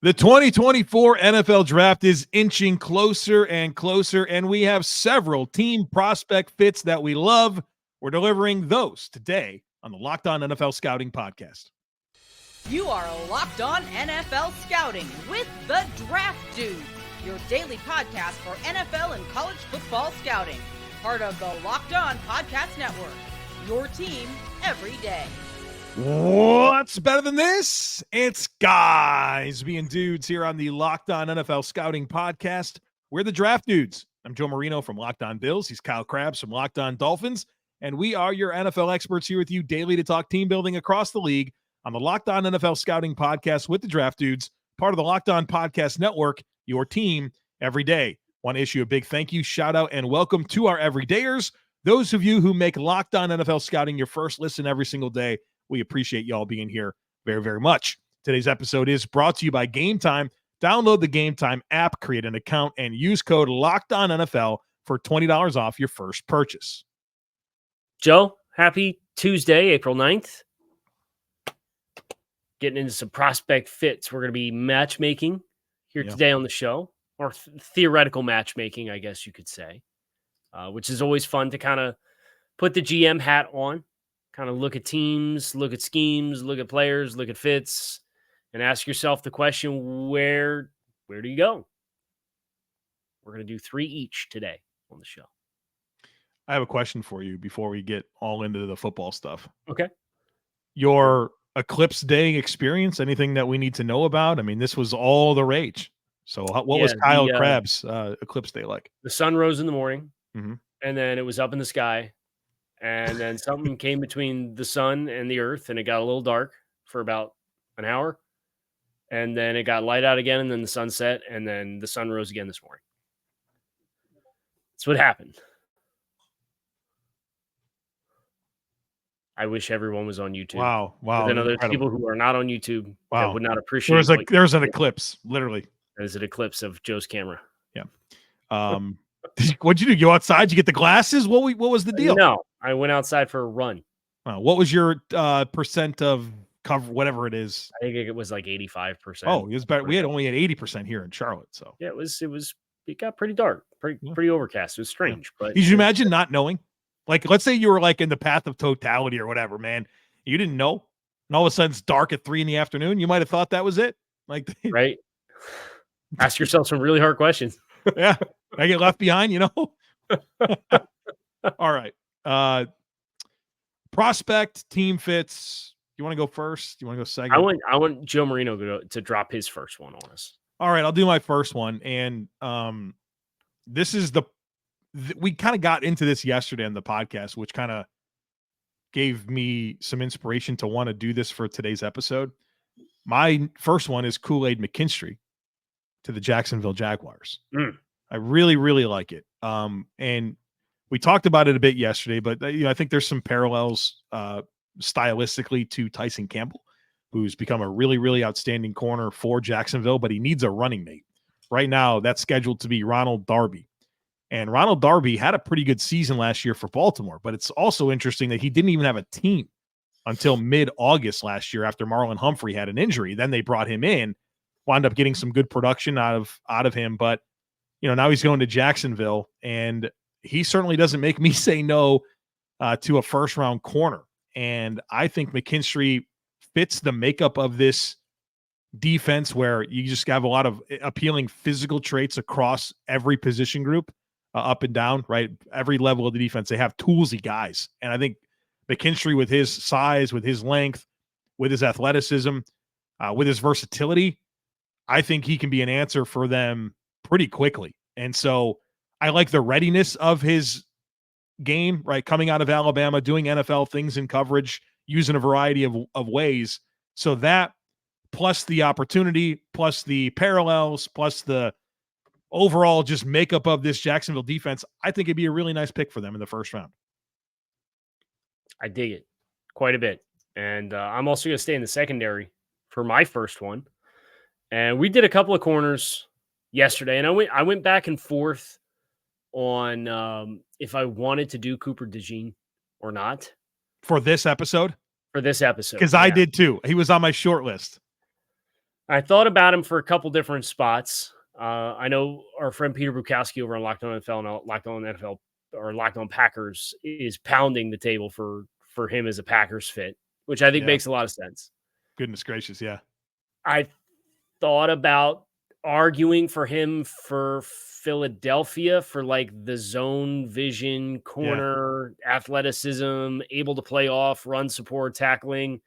The 2024 NFL Draft is inching closer and closer, and we have several team prospect fits that we love. We're delivering those today on the Locked On NFL Scouting Podcast. You are Locked On NFL Scouting with the Draft Dudes, your daily podcast for NFL and college football scouting. Part of the Locked On Podcast Network, your team every day. What's better than this? It's guys being dudes here on the Locked On NFL Scouting Podcast. We're the Draft Dudes. I'm Joe Marino from Locked On Bills. He's Kyle Crabbs from Locked On Dolphins. And we are your NFL experts here with you daily to talk team building across the league on the Locked On NFL Scouting Podcast with the Draft Dudes, part of the Locked On Podcast Network, your team every day. Want to issue a big thank you, shout out, and welcome to our everydayers. Those of you who make Locked On NFL Scouting your first listen every single day. We appreciate y'all being here very, very much. Today's episode is brought to you by Gametime. Download the Gametime app, create an account, and use code LOCKEDONNFL for $20 off your first purchase. Joe, happy Tuesday, April 9th. Getting into some prospect fits. We're going to be matchmaking here today on the show, or theoretical matchmaking, I guess you could say, which is always fun to kind of put the GM hat on. Kind of look at teams, look at schemes, look at players, look at fits, and ask yourself the question, where do you go? We're going to do 3 each today on the show. I have a question for you before we get all into the football stuff. Okay. Your Eclipse Day experience, anything that we need to know about? I mean, this was all the rage. So what was Kyle Crabbs' Eclipse Day like? The sun rose in the morning, and then it was up in the sky. And then something came between the sun and the earth, and it got a little dark for about an hour. And then it got light out again, and then the sun set, and then the sun rose again this morning. That's what happened. I wish everyone was on YouTube. Wow. I know there's people who are not on YouTube that would not appreciate it. There's an eclipse, literally. There's an eclipse of Joe's camera. Yeah. What'd you do? You go outside? You get the glasses? What was the deal? No, I went outside for a run. What was your percent of cover, whatever it is? I think it was like 85%. Oh, it was better. We had only had 80% here in Charlotte. So yeah, it got pretty dark, pretty overcast. It was strange. Yeah. But did you imagine not knowing? Like, let's say you were like in the path of totality or whatever, man. You didn't know, and all of a sudden it's dark at 3 p.m. You might have thought that was it. Like, right? Ask yourself some really hard questions. Yeah. I get left behind, All right. Prospect team fits. You want to go first? You want to go second? I want Joe Marino to drop his first one on us. All right, I'll do my first one. And this is we kind of got into this yesterday on the podcast, which kind of gave me some inspiration to want to do this for today's episode. My first one is Kool-aid McKinstry to the Jacksonville Jaguars. I really, really like it. And we talked about it a bit yesterday, but I think there's some parallels stylistically to Tyson Campbell, who's become a really, really outstanding corner for Jacksonville, but he needs a running mate. Right now, that's scheduled to be Ronald Darby. And Ronald Darby had a pretty good season last year for Baltimore, but it's also interesting that he didn't even have a team until mid-August last year after Marlon Humphrey had an injury. Then they brought him in, wound up getting some good production out of him, but now he's going to Jacksonville, and he certainly doesn't make me say no to a first-round corner. And I think McKinstry fits the makeup of this defense where you just have a lot of appealing physical traits across every position group, up and down, right? Every level of the defense, they have toolsy guys. And I think McKinstry, with his size, with his length, with his athleticism, with his versatility, I think he can be an answer for them pretty quickly. And so I like the readiness of his game, right? Coming out of Alabama, doing NFL things in coverage, using a variety of ways. So that, plus the opportunity, plus the parallels, plus the overall just makeup of this Jacksonville defense, I think it'd be a really nice pick for them in the first round. I dig it quite a bit. And I'm also going to stay in the secondary for my first one. And we did a couple of corners yesterday, and I went back and forth on if I wanted to do Cooper DeJean or not. For this episode? For this episode. Because I did too. He was on my short list. I thought about him for a couple different spots. I know our friend Peter Bukowski over on Locked On NFL and Locked On NFL or Locked On Packers is pounding the table for him as a Packers fit, which I think makes a lot of sense. Goodness gracious, yeah. I thought about arguing for him for Philadelphia for like the zone vision, corner, athleticism, able to play off, run support, tackling.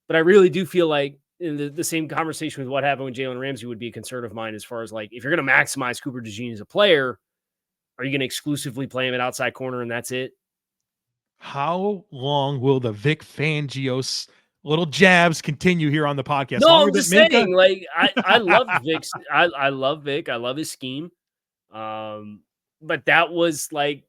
But I really do feel like in the same conversation with what happened with Jalen Ramsey would be a concern of mine as far as like, if you're going to maximize Cooper DeJean as a player, are you going to exclusively play him at outside corner and that's it? How long will the Vic Fangios little jabs continue here on the podcast? No, I'm just saying, like, I love Vic. I love Vic. I love his scheme. But that was like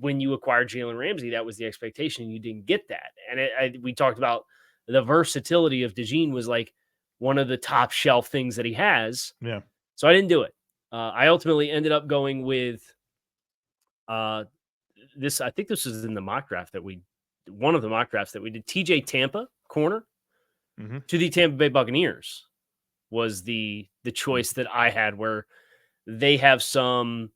when you acquired Jalen Ramsey, that was the expectation. You didn't get that. And we talked about the versatility of DeJean was like one of the top shelf things that he has. Yeah. So I didn't do it. I ultimately ended up going with this. I think this was in the mock draft one of the mock drafts that we did. TJ Tampa corner to the Tampa Bay Buccaneers was the choice that I had, where they have some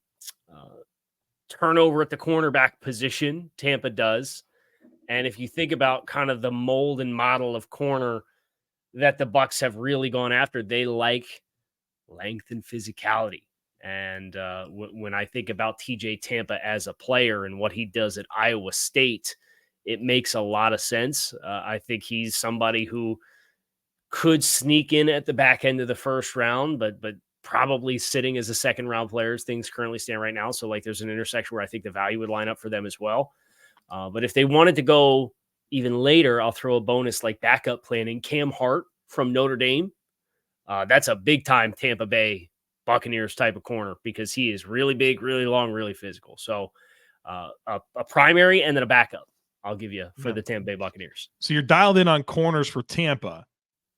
turnover at the cornerback position. Tampa does. And if you think about kind of the mold and model of corner that the Bucs have really gone after, they like length and physicality. And when I think about TJ Tampa as a player and what he does at Iowa State, it makes a lot of sense. I think he's somebody who could sneak in at the back end of the first round, but probably sitting as a second round player as things currently stand right now. So like there's an intersection where I think the value would line up for them as well. But if they wanted to go even later, I'll throw a bonus like backup planning. Cam Hart from Notre Dame. That's a big time Tampa Bay Buccaneers type of corner because he is really big, really long, really physical. So a primary and then a backup I'll give you for the Tampa Bay Buccaneers. So you're dialed in on corners for Tampa,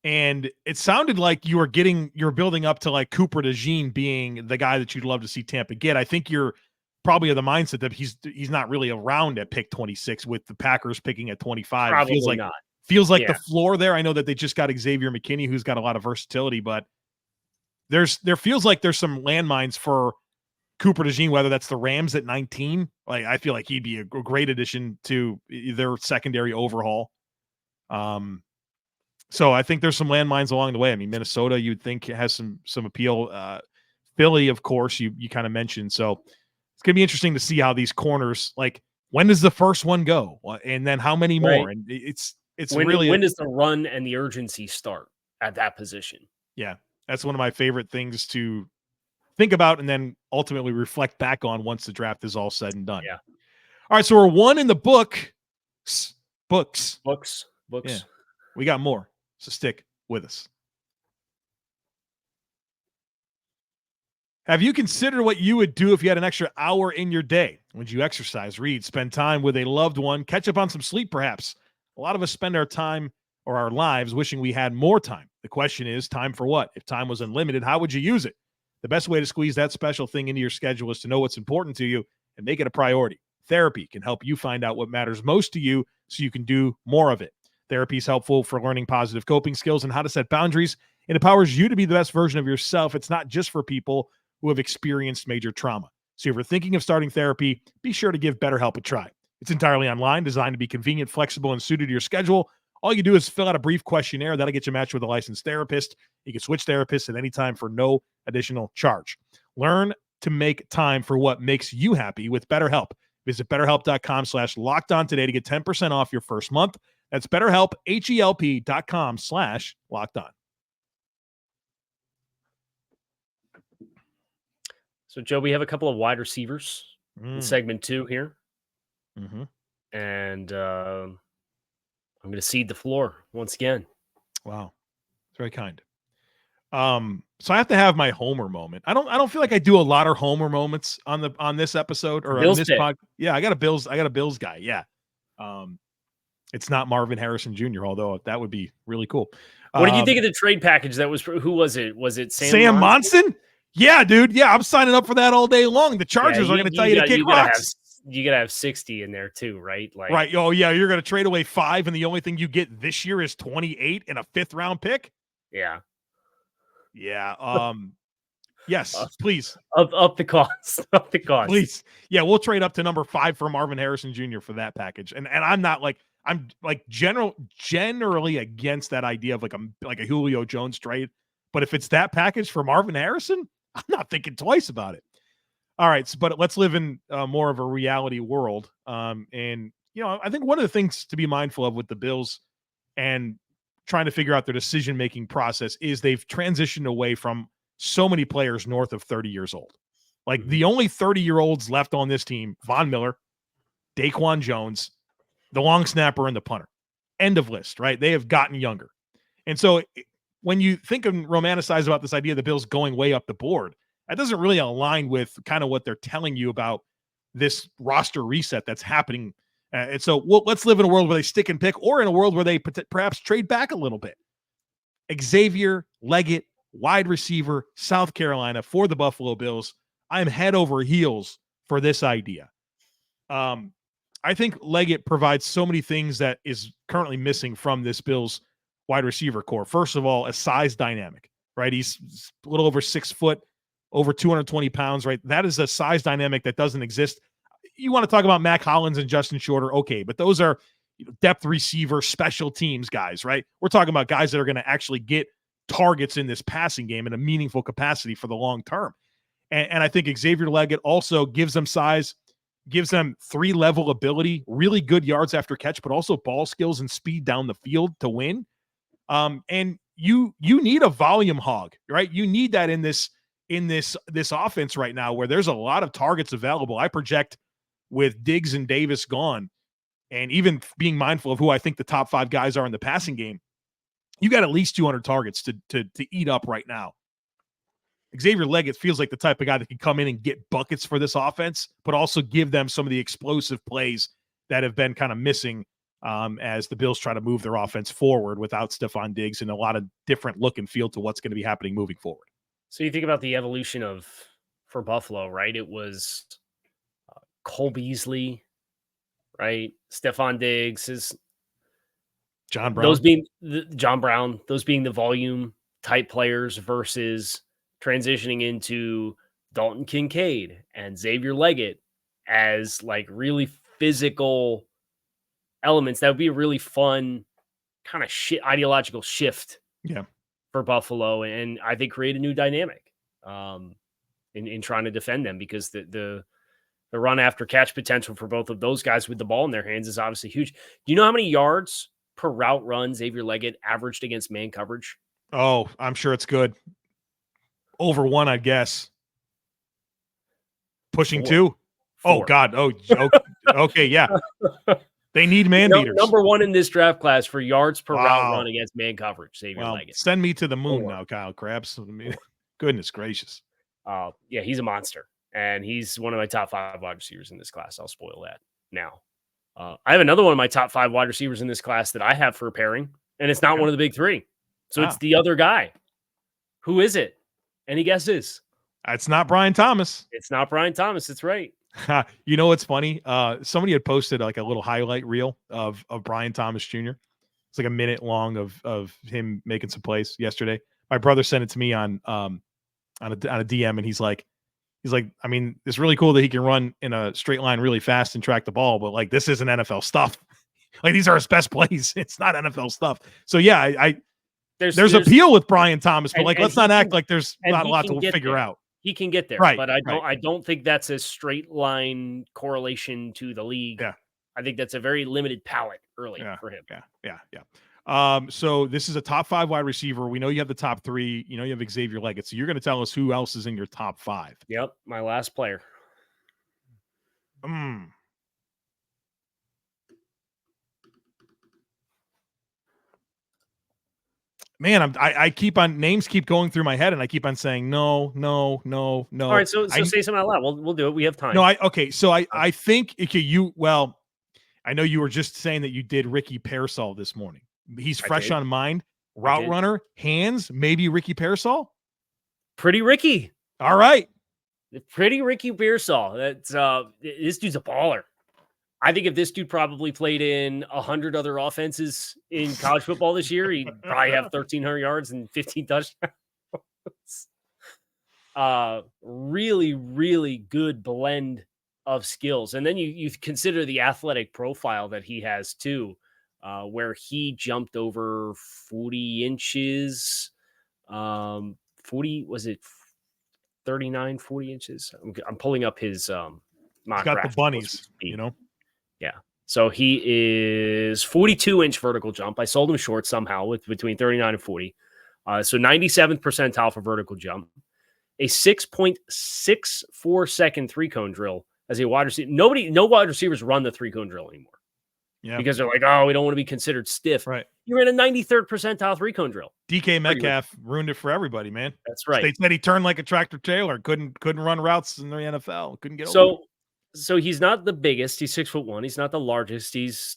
and it sounded like you're building up to like Cooper DeJean being the guy that you'd love to see Tampa get. I think you're probably of the mindset that he's not really around at pick 26 with the Packers picking at 25. Probably feels like not. Feels like the floor there. I know that they just got Xavier McKinney, who's got a lot of versatility, but there feels like there's some landmines for Cooper DeJean, whether that's the Rams at 19. Like I feel like he'd be a great addition to their secondary overhaul. So I think there's some landmines along the way. I mean, Minnesota, you'd think has some appeal. Philly, of course, you kind of mentioned. So it's gonna be interesting to see how these corners, like, when does the first one go, and then how many more? And it's when really does the run and the urgency start at that position? Yeah, that's one of my favorite things to think about and then ultimately reflect back on once the draft is all said and done. Yeah. All right, so we're one in the books. Yeah. We got more, so stick with us. Have you considered what you would do if you had an extra hour in your day? Would you exercise, read, spend time with a loved one, catch up on some sleep perhaps? A lot of us spend our time or our lives wishing we had more time. The question is, time for what? If time was unlimited, how would you use it? The best way to squeeze that special thing into your schedule is to know what's important to you and make it a priority. Therapy can help you find out what matters most to you so you can do more of it. Therapy is helpful for learning positive coping skills and how to set boundaries. It empowers you to be the best version of yourself. It's not just for people who have experienced major trauma. So if you're thinking of starting therapy, be sure to give BetterHelp a try. It's entirely online, designed to be convenient, flexible, and suited to your schedule. All you do is fill out a brief questionnaire. That'll get you matched with a licensed therapist. You can switch therapists at any time for no additional charge. Learn to make time for what makes you happy with BetterHelp. Visit BetterHelp.com/lockedon today to get 10% off your first month. That's BetterHelp, HELP.com/lockedon. So, Joe, we have a couple of wide receivers in segment 2 here. And I'm going to cede the floor once again. Wow. It's very kind. So I have to have my homer moment. I don't feel like I do a lot of homer moments on this episode or Bills on this podcast. Yeah, I got a Bills guy. Yeah. It's not Marvin Harrison Jr., although that would be really cool. What did you think of the trade package that was who was it? Was it Sam Monson? Yeah, dude. Yeah, I'm signing up for that all day long. The Chargers are going to tell you to kick rocks. You got to have 60 in there too, right? Like, right. Oh, yeah. You're going to trade away 5, and the only thing you get this year is 28 and a 5th round pick. Yeah. Yeah. Yes, please. Up the cost. Up the cost. Please. Yeah, we'll trade up to number 5 for Marvin Harrison Jr. for that package. And I'm not like I'm like generally against that idea of like a Julio Jones trade. But if it's that package for Marvin Harrison, I'm not thinking twice about it. All right, but let's live in more of a reality world. And I think one of the things to be mindful of with the Bills and trying to figure out their decision-making process is they've transitioned away from so many players north of 30 years old. Like the only 30-year-olds left on this team, Von Miller, Daquan Jones, the long snapper, and the punter. End of list, right? They have gotten younger. And so when you think and romanticize about this idea of the Bills going way up the board, that doesn't really align with kind of what they're telling you about this roster reset that's happening. And so let's live in a world where they stick and pick, or in a world where they perhaps trade back a little bit. Xavier Legette, wide receiver, South Carolina for the Buffalo Bills. I'm head over heels for this idea. I think Legette provides so many things that is currently missing from this Bills wide receiver core. First of all, a size dynamic, right? He's a little over 6 foot, over 220 pounds, right? That is a size dynamic that doesn't exist. You want to talk about Mac Hollins and Justin Shorter, okay, but those are depth receiver, special teams guys, right? We're talking about guys that are going to actually get targets in this passing game in a meaningful capacity for the long term. And I think Xavier Legette also gives them size, gives them 3-level ability, really good yards after catch, but also ball skills and speed down the field to win. And you need a volume hog, right? You need that in this offense right now where there's a lot of targets available. I project with Diggs and Davis gone, and even being mindful of who I think the top 5 guys are in the passing game, you got at least 200 targets to eat up right now. Xavier Legette feels like the type of guy that can come in and get buckets for this offense, but also give them some of the explosive plays that have been kind of missing as the Bills try to move their offense forward without Stephon Diggs, and a lot of different look and feel to what's going to be happening moving forward. So you think about the evolution for Buffalo, right? It was Cole Beasley, right? Stephon Diggs, John Brown. Those being John Brown, those being the volume type players versus transitioning into Dalton Kincaid and Xavier Legette as like really physical elements. That would be a really fun kind of ideological shift for Buffalo, and I think create a new dynamic in trying to defend them, because the run after catch potential for both of those guys with the ball in their hands is obviously huge. Do you know how many yards per route run Xavier Legette averaged against man coverage? Oh, I'm sure it's good. Over 1, I guess. Pushing 2. 4. Oh, God. Oh, okay. Yeah. They need man beaters. Number 1 in this draft class for yards per route run against man coverage, Xavier Legette. Send me to the moon now, Kyle Crabbs. I mean, goodness gracious. Yeah, he's a monster. And he's one of my top 5 wide receivers in this class. I'll spoil that now. I have another one of my top 5 wide receivers in this class that I have for a pairing, and it's not one of the big 3. So it's the other guy. Who is it? Any guesses? It's not Brian Thomas. It's not Brian Thomas. It's right. You know what's funny? Somebody had posted like a little highlight reel of Brian Thomas Jr. It's like a minute long of him making some plays yesterday. My brother sent it to me on a DM, and he's like, I mean, it's really cool that he can run in a straight line really fast and track the ball, but like, this isn't NFL stuff. Like, these are his best plays. It's not NFL stuff. So yeah, there's appeal with Brian Thomas, but like, let's not act like there's not a lot to figure out. He can get there, right? But I don't think that's a straight line correlation to the league. Yeah, I think that's a very limited palette early for him. Yeah. So this is a top 5 wide receiver. We know you have the top 3. You know you have Xavier Legette. So you're going to tell us who else is in your top 5. Yep, my last player. Man, I keep on names keep going through my head, and I keep on saying no. All right, so say something out loud. We'll do it. We have time. No, I think I know you were just saying that you did Ricky Pearsall this morning. He's fresh on mind. Route runner, hands, maybe Ricky Pearsall. Pretty Ricky. All right. Pretty Ricky Pearsall. That's this dude's a baller. I think if this dude probably played in 100 other offenses in college football this year, he'd probably have 1,300 yards and 15 touchdowns. Really, really good blend of skills. And then you consider the athletic profile that he has too, where he jumped over 40 inches. 40, was it 39, 40 inches? I'm pulling up his mock He's got draft the bunnies, you know? Yeah. So he is 42-inch vertical jump. I sold him short somehow with between 39 and 40. So 97th percentile for vertical jump. A 6.64 second three-cone drill as a wide receiver. No wide receivers run the three-cone drill anymore. Yeah. Because they're like, oh, we don't want to be considered stiff. Right. You're in a 93rd percentile three-cone drill. DK Metcalf ruined it for everybody, man. That's right. They said he turned like a tractor trailer. Couldn't run routes in the NFL. Couldn't get over. So he's not the biggest. He's 6'1". He's not the largest. He's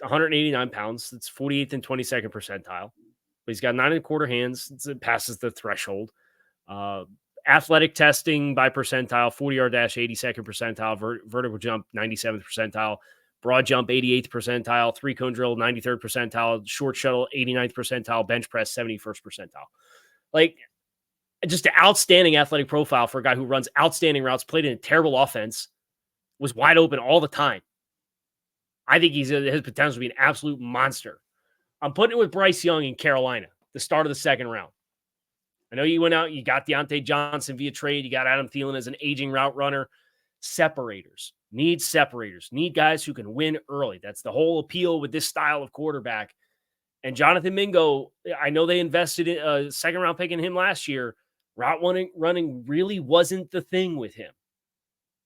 189 pounds. That's 48th and 22nd percentile. But he's got 9 1/4 hands. It passes the threshold. Athletic testing by percentile, 40-yard dash, 82nd percentile, vertical jump, 97th percentile, broad jump, 88th percentile, three-cone drill, 93rd percentile, short shuttle, 89th percentile, bench press, 71st percentile. Like, just an outstanding athletic profile for a guy who runs outstanding routes, played in a terrible offense, was wide open all the time. I think his potential to be an absolute monster. I'm putting it with Bryce Young in Carolina, the start of the second round. I know you went out, you got Deontay Johnson via trade, you got Adam Thielen as an aging route runner. Separators. Need guys who can win early. That's the whole appeal with this style of quarterback. And Jonathan Mingo, I know they invested in a second-round pick in him last year. Route running really wasn't the thing with him.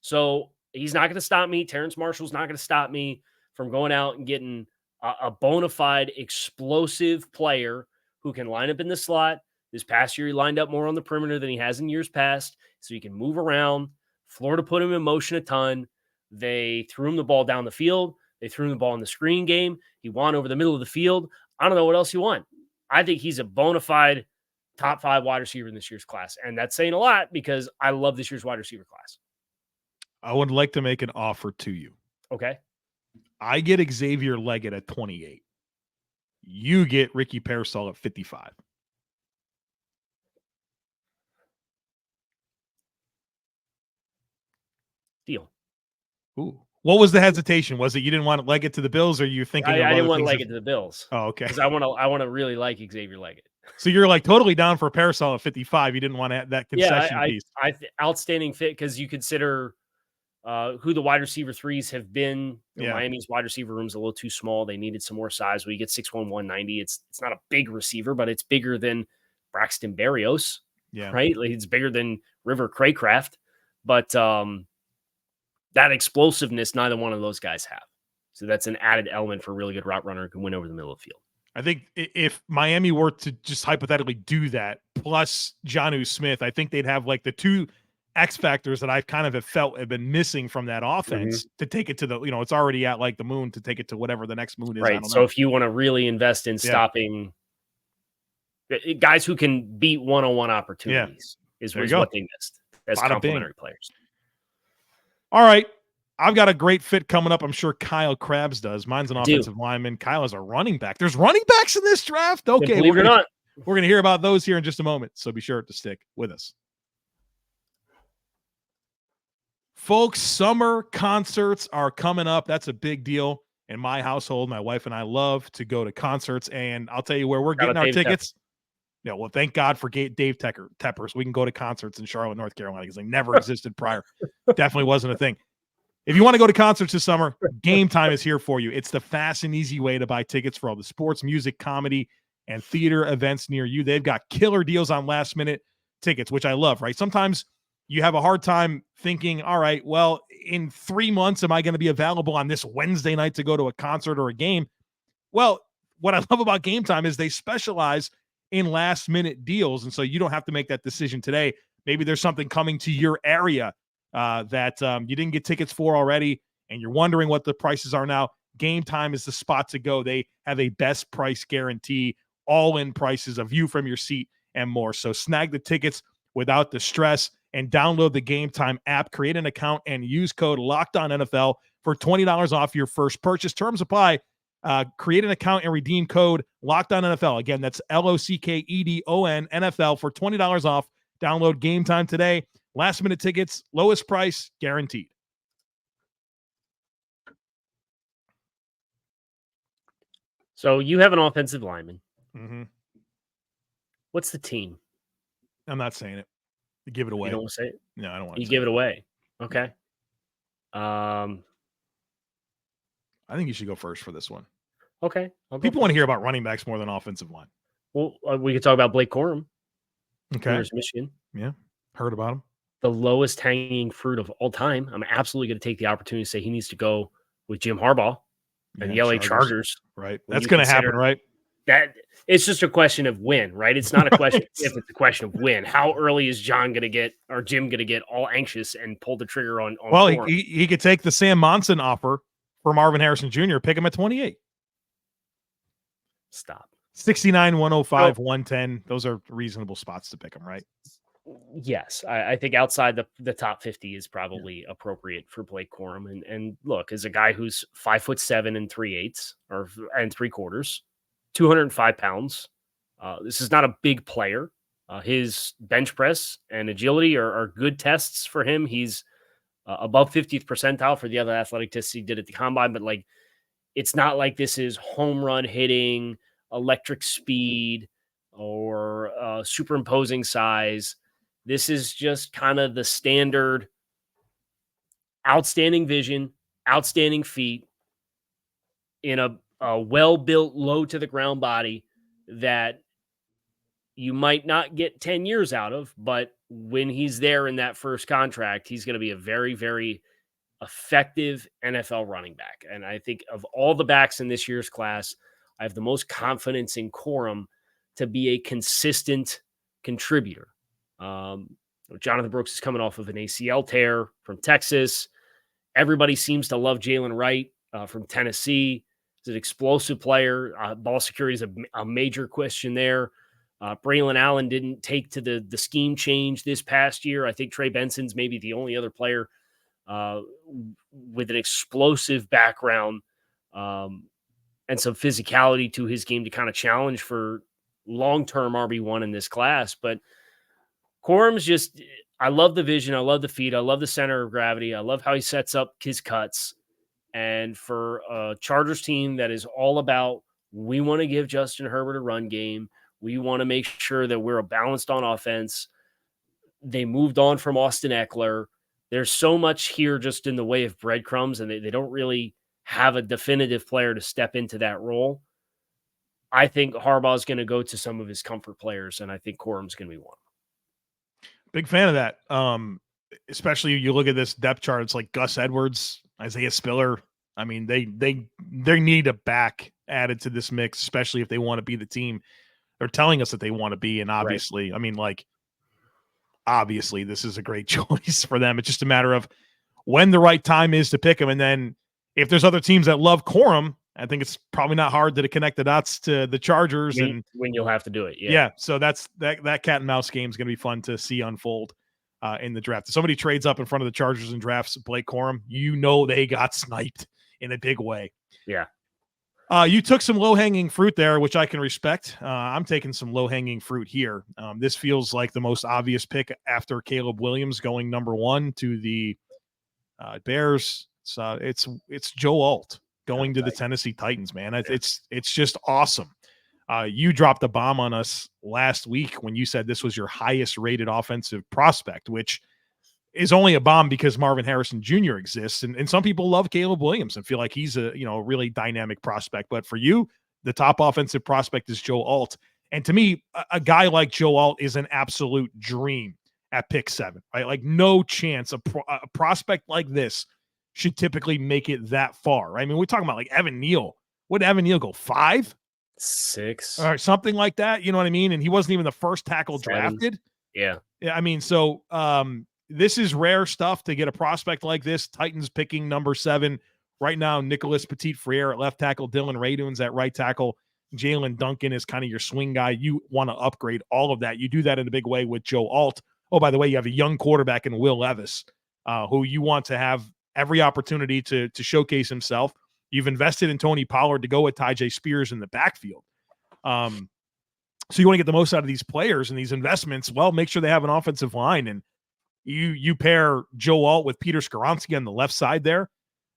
So he's not going to stop me. Terrence Marshall's not going to stop me from going out and getting a bona fide explosive player who can line up in the slot. This past year, he lined up more on the perimeter than he has in years past, so he can move around. Florida put him in motion a ton. They threw him the ball down the field. They threw him the ball in the screen game. He won over the middle of the field. I don't know what else you want. I think he's a bona fide top 5 wide receiver in this year's class, and that's saying a lot because I love this year's wide receiver class. I would like to make an offer to you. Okay. I get Xavier Legette at 28. You get Ricky Pearsall at 55. Deal. Ooh. What was the hesitation? Was it you didn't want Legette to the Bills, or you thinking? I didn't want Legette to the Bills. Oh, okay. Because I want to really like Xavier Legette. So you're like totally down for Pearsall at 55. You didn't want that concession piece. Outstanding fit because you consider who the wide receiver threes have been. Miami's wide receiver room's a little too small. They needed some more size. We get 6'1", 190. It's not a big receiver, but it's bigger than Braxton Berrios. Yeah. Right? Like, it's bigger than River Craycraft. But that explosiveness, neither one of those guys have. So that's an added element for a really good route runner who can win over the middle of the field. I think if Miami were to just hypothetically do that, plus Jonnu Smith, I think they'd have like the two X factors that I've kind of have felt have been missing from that offense to take it to the, it's already at like the moon, to take it to whatever the next moon is. Right. So if you want to really invest in stopping guys who can beat one-on-one opportunities is what they missed as complementary players. All right. I've got a great fit coming up. I'm sure Kyle Crabbs does. Mine's an offensive lineman. Kyle is a running back. There's running backs in this draft. Okay. Believe it or not. We're going to hear about those here in just a moment. So be sure to stick with us. Folks, summer concerts are coming up. That's a big deal in my household. My wife and I love to go to concerts, and I'll tell you where we're getting our tickets. Yeah, well, thank God for Dave Tepper, so we can go to concerts in Charlotte, North Carolina, because they never existed prior. Definitely wasn't a thing. If you want to go to concerts this summer, Gametime is here for you. It's the fast and easy way to buy tickets for all the sports, music, comedy, and theater events near you. They've got killer deals on last-minute tickets, which I love, right? Sometimes you have a hard time thinking, all right, well, in 3 months, am I going to be available on this Wednesday night to go to a concert or a game? Well, what I love about Gametime is they specialize in last-minute deals, and so you don't have to make that decision today. Maybe there's something coming to your area that you didn't get tickets for already, and you're wondering what the prices are now. Gametime is the spot to go. They have a best price guarantee, all-in prices, a view from your seat, and more. So snag the tickets without the stress and download the Gametime app, create an account, and use code LOCKEDONNFL for $20 off your first purchase. Terms apply. Create an account and redeem code LOCKEDONNFL. Again, that's LOCKEDON NFL for $20 off. Download Gametime today. Last-minute tickets, lowest price, guaranteed. So you have an offensive lineman. Mm-hmm. What's the team? I'm not saying it. You give it away. You don't want to say it? No, I don't want to You say give it away. Okay. I think you should go first for this one. Okay. People want to hear about running backs more than offensive line. Well, we could talk about Blake Corum. Okay. University of Michigan. Yeah. Heard about him. The lowest hanging fruit of all time. I'm absolutely going to take the opportunity to say he needs to go with Jim Harbaugh and the LA Chargers. Right. That's going to happen, right? That it's just a question of when, right? It's not a question of if, it's a question of when. How early is John going to get or Jim going to get all anxious and pull the trigger on well, he could take the Sam Monson offer for Marvin Harrison Jr., pick him at 28. Stop. 69, 105, 110. Those are reasonable spots to pick him, right? Yes. I think outside the top 50 is probably appropriate for Blake Corum. And look, as a guy who's 5'7" and 3/8 and 3/4, 205 pounds. This is not a big player. His bench press and agility are good tests for him. He's above 50th percentile for the other athletic tests he did at the combine, but like, it's not like this is home run hitting, electric speed, or superimposing size. This is just kind of the standard outstanding vision, outstanding feet in a well-built, low-to-the-ground body that you might not get 10 years out of, but when he's there in that first contract, he's going to be a very, very effective NFL running back. And I think of all the backs in this year's class, I have the most confidence in Corum to be a consistent contributor. Jonathan Brooks is coming off of an ACL tear from Texas. Everybody seems to love Jalen Wright from Tennessee. He's an explosive player. Ball security is a major question there. Braylon Allen didn't take to the scheme change this past year. I think Trey Benson's maybe the only other player with an explosive background and some physicality to his game to kind of challenge for long-term RB1 in this class. But Corum's just, I love the vision. I love the feet. I love the center of gravity. I love how he sets up his cuts. And for a Chargers team that is all about, we want to give Justin Herbert a run game. We want to make sure that we're balanced on offense. They moved on from Austin Eckler. There's so much here just in the way of breadcrumbs, and they don't really have a definitive player to step into that role. I think Harbaugh is going to go to some of his comfort players, and I think Corum's going to be one. Big fan of that. Especially you look at this depth chart, it's like Gus Edwards, Isaiah Spiller. I mean, they need a back added to this mix, especially if they want to be the team they're telling us that they want to be. And obviously, right. I mean, like, obviously this is a great choice for them. It's just a matter of when the right time is to pick them. And then if there's other teams that love Corum, I think it's probably not hard to connect the dots to the Chargers when you'll have to do it. Yeah. So that cat and mouse game is going to be fun to see unfold in the draft. If somebody trades up in front of the Chargers and drafts Blake Corum, you know they got sniped in a big way. Yeah. You took some low-hanging fruit there, which I can respect. I'm taking some low-hanging fruit here. This feels like the most obvious pick after Caleb Williams going number 1 to the Bears. It's Joe Alt going to the Tennessee Titans, man. It's just awesome. You dropped a bomb on us last week when you said this was your highest-rated offensive prospect, which is only a bomb because Marvin Harrison Jr. exists. And some people love Caleb Williams and feel like he's a really dynamic prospect. But for you, the top offensive prospect is Joe Alt. And to me, a guy like Joe Alt is an absolute dream at pick 7, right? Like no chance a prospect like this should typically make it that far, right? I mean, we're talking about like Evan Neal. What did Evan Neal go, 5? 6? Or something like that. You know what I mean? And he wasn't even the first tackle 7. drafted. Yeah. I mean, so this is rare stuff to get a prospect like this. Titans picking number 7 right now. Nicholas Petit-Frere at left tackle, Dylan Raduns at right tackle, Jalen Duncan is kind of your swing guy. You want to upgrade all of that. You do that in a big way with Joe Alt. Oh, by the way, you have a young quarterback in Will Levis, who you want to have every opportunity to showcase himself. You've invested in Tony Pollard to go with Tyjae Spears in the backfield. So you want to get the most out of these players and these investments. Well, make sure they have an offensive line. And you pair Joe Alt with Peter Skoronski on the left side there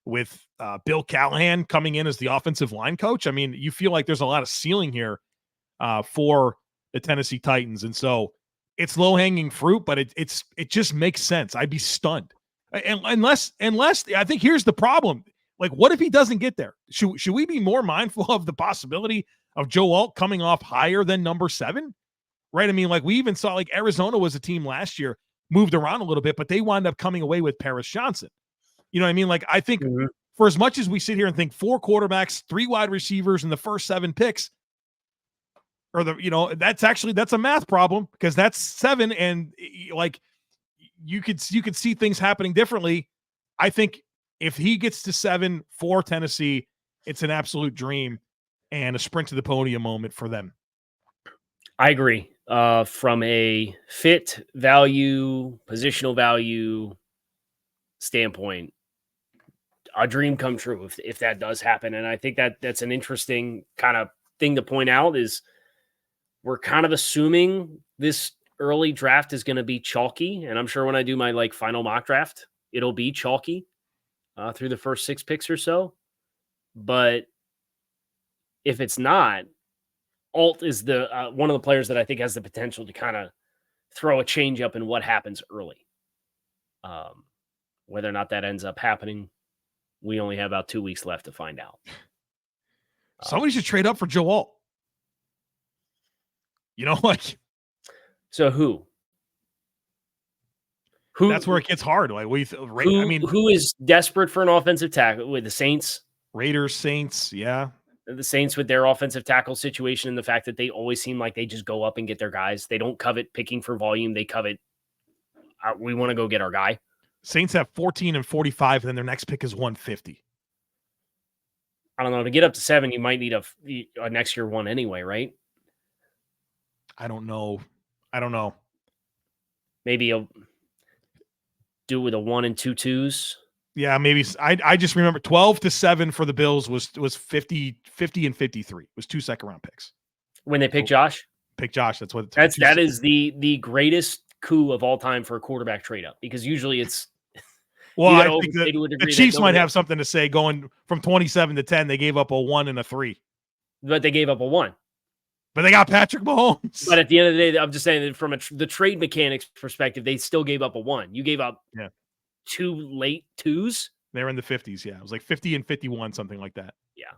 with Bill Callahan coming in as the offensive line coach. I mean, you feel like there's a lot of ceiling here for the Tennessee Titans. And so it's low-hanging fruit, but it just makes sense. I'd be stunned. And unless I think here's the problem. Like, what if he doesn't get there? Should we be more mindful of the possibility of Joe Alt coming off higher than number 7? Right? I mean, like, we even saw, like, Arizona was a team last year, moved around a little bit, but they wound up coming away with Paris Johnson. You know what I mean? Like, I think for as much as we sit here and think 4 quarterbacks, 3 wide receivers in the first 7 picks, or that's a math problem, because that's 7, and like you could see things happening differently. I think if he gets to 7 for Tennessee, it's an absolute dream and a sprint to the podium moment for them. I agree. From a fit value, positional value standpoint, a dream come true if that does happen. And I think that's an interesting kind of thing to point out is we're kind of assuming this early draft is going to be chalky. And I'm sure when I do my final mock draft, it'll be chalky through the first 6 picks or so. But if it's not, Alt is the one of the players that I think has the potential to kind of throw a change up in what happens early. Whether or not that ends up happening, we only have about 2 weeks left to find out. Somebody should trade up for Joe Alt. So who? That's where it gets hard. Like who is desperate for an offensive tackle? With the Saints, Raiders, Saints, yeah. The Saints with their offensive tackle situation and the fact that they always seem like they just go up and get their guys. They don't covet picking for volume. They covet, we want to go get our guy. Saints have 14 and 45, and then their next pick is 150. I don't know. To get up to 7, you might need a next year one anyway, right? I don't know. Maybe do with a 1 and 2 twos. Yeah, maybe. I just remember 12-7 for the Bills was 50 and 53. It was 2 second-round picks. When they picked Josh? Pick Josh. That is the greatest coup of all time for a quarterback trade-up, because usually it's well, I think the Chiefs might have something to say going from 27 to 10. They gave up a 1 and a 3. But they gave up a 1. But they got Patrick Mahomes. But at the end of the day, I'm just saying that from the trade mechanics perspective, they still gave up a 1. You gave up 2 late 2s. They're in the 50s. Yeah, it was like 50 and 51, something like that. Yeah.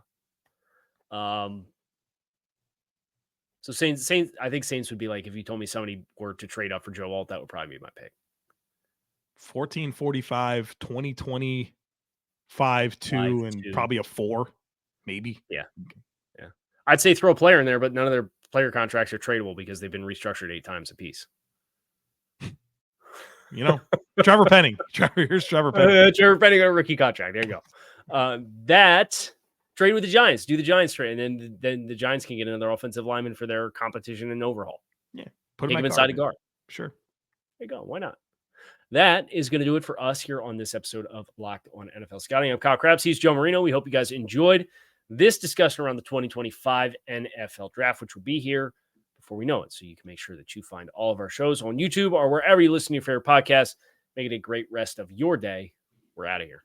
So Saints. I think Saints would be like, if you told me somebody were to trade up for Joe Alt, that would probably be my pick. 14-45, 20-20, 5-2, and probably a 4, maybe. Yeah. I'd say throw a player in there, but none of their player contracts are tradable because they've been restructured 8 times apiece. Trevor Penning. Here's Trevor Penning. Trevor Penning on a rookie contract. There you go. That trade with the Giants. Do the Giants trade, and then the Giants can get another offensive lineman for their competition and overhaul. Yeah, put him inside a guard. Sure. There you go. Why not? That is going to do it for us here on this episode of Locked on NFL Scouting. I'm Kyle Crabbs. He's Joe Marino. We hope you guys enjoyed this discussion around the 2025 NFL Draft, which will be here before we know it. So you can make sure that you find all of our shows on YouTube or wherever you listen to your favorite podcasts. Make it a great rest of your day. We're out of here.